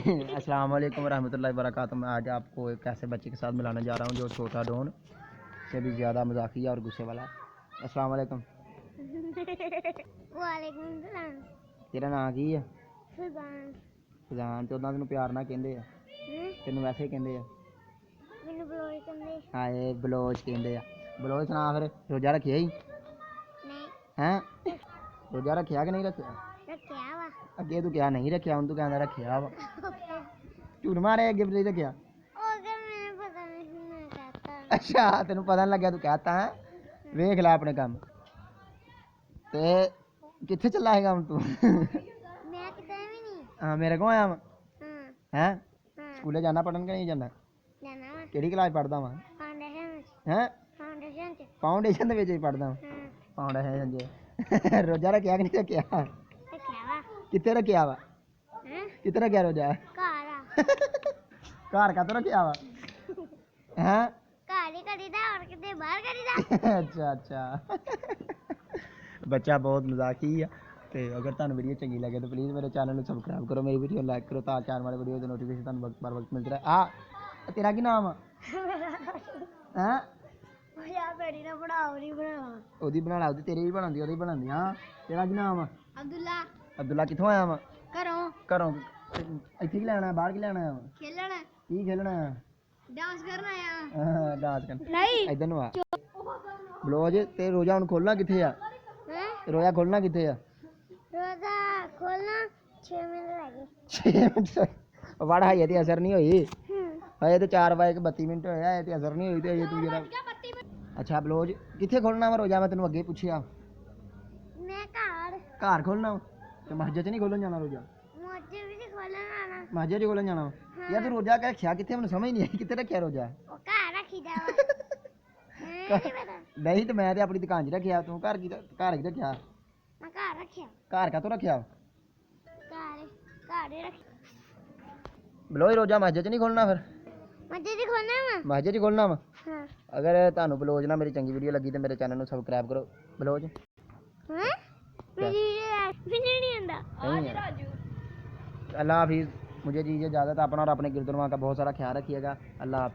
अस्सलाम वालेकुम रहमतुल्लाहि व बरकातुहू। मैं आज आपको एक ऐसे बच्चे के साथ मिलाने जा रहा हूँ जो छोटा डॉन से भी ज़्यादा मजाकिया और गुस्से वाला। अस्सलाम वालेकुम। वालेकुम सलाम। तेरा नाम की है? फरजान। फरजान। तो तेन प्यार ना कहते हैं, तेन वैसे ही कहते हैं? मैनू बलोच कहंदे। हाए बलोच कहते हैं। बलोच सुना फिर, रोजा रखिया ही? नहीं। हैं? रोजा रखिया कि नहीं रखिया? रखिया वा। अगे तू क्या नहीं रखिया, हूँ तू कहना रखिया वा। झूठ मारे, अगे नहीं रखिया। ओके मैंने पता नहीं मैं कहता। अच्छा तेन पता नहीं लग्या तू कहता है। वेख ला अपने काम ते कित्थे चला है हम तू? मैं किधर भी नहीं। हाँ मेरे को आया वा हाँ। हैं? हाँ। स्कूले जाना पढ़न के नहीं जाना? जाना वा। केड़ी क्लास पढ़दा वा? फाउंडेशन। हैं? फाउंडेशन च। फाउंडेशन दे विच ही पढ़दा वा? हाँ। फाउंडेशन जे रोजा रखिया कि नहीं रखिया? रखिया वा। कित्थे रखिया वा? हैं? कित्थे रखिया रोजा? घर आ। घर का तो रखिया वा? हैं? घर ही करीदा और किते बाहर करीदा। अच्छा अच्छा। बच्चा बहुत मजाकी है। तो अगर तुम वीडियो चंगी लगे तो प्लीज़ मेरे चैनल को सबसक्राइब करो, मेरी वीडियो लाइक करो ताकि आने वाले वीडियो की नोटिफिकेशन वक्त पर वक्त मिलती रहे। तेरा की नाम है? हैं? यार मेरी ना बनाओ नहीं बनाओ। ओदी बना ला, तेरी भी बनाती ओदी बनाती। हाँ तेरा की नाम है? अब्दुल्ला। अब्दुल्ला। कित्थों आया वा? घरों। घरों। इत्थे की लैना, बाहर की लैना आया वा? खेलना। की खेलना है? डांस करना आया। हाँ डांस करना। नहीं। इधर नु आ। ब्लाउज ते रोजा हुन खोलना कित्थे आ? हैं? रोजा खोलना कित्थे आ? रोजा खोलना 6 मिनट लगे। 6 मिनट बड़ा है ते असर नहीं होई। हजे तो 4:32 होया है ते असर नहीं होई ते हजे तू जरा। अच्छा ब्लाउज कित्थे खोलना वा रोजा? मैं तेनू अगे पुछया। मैं घर। घर खोलना वा ते मस्जिद च नहीं खोलन जाना रोजा? मुझे भी नहीं खोलना आना। मस्जिद च खोलन जाना वा? यार तू रोजा क्या रखिया कित्थे? मैनू समझ नहीं आई कित्थे रखिया रोजा? वो घर रखी जावा। नहीं पता। नहीं तो मैं ते अपनी दुकान च रखिया, तू घर की रखिया? मैं घर रखिया। घर का तो रखिया घर ही रखी। ब्लाउज रोजा मस्जिद च नहीं खोलना फिर? मुझे भी खोलना है। मस्जिद च खोलना वा? हाँ। अगर तुहानू ब्लाउज ना मेरी चंगी वीडियो लगी तो मेरे चैनल को सबसक्राइब करो। ब्लाउज हैं? मेरी फिर नहीं आंदा। आज राजू। अल्लाह हाफिज़। मुझे दीजिए इजाज़त। अपना और अपने गिरदुनवा का बहुत सारा ख्याल रखिएगा। अल्लाह हाफिज़।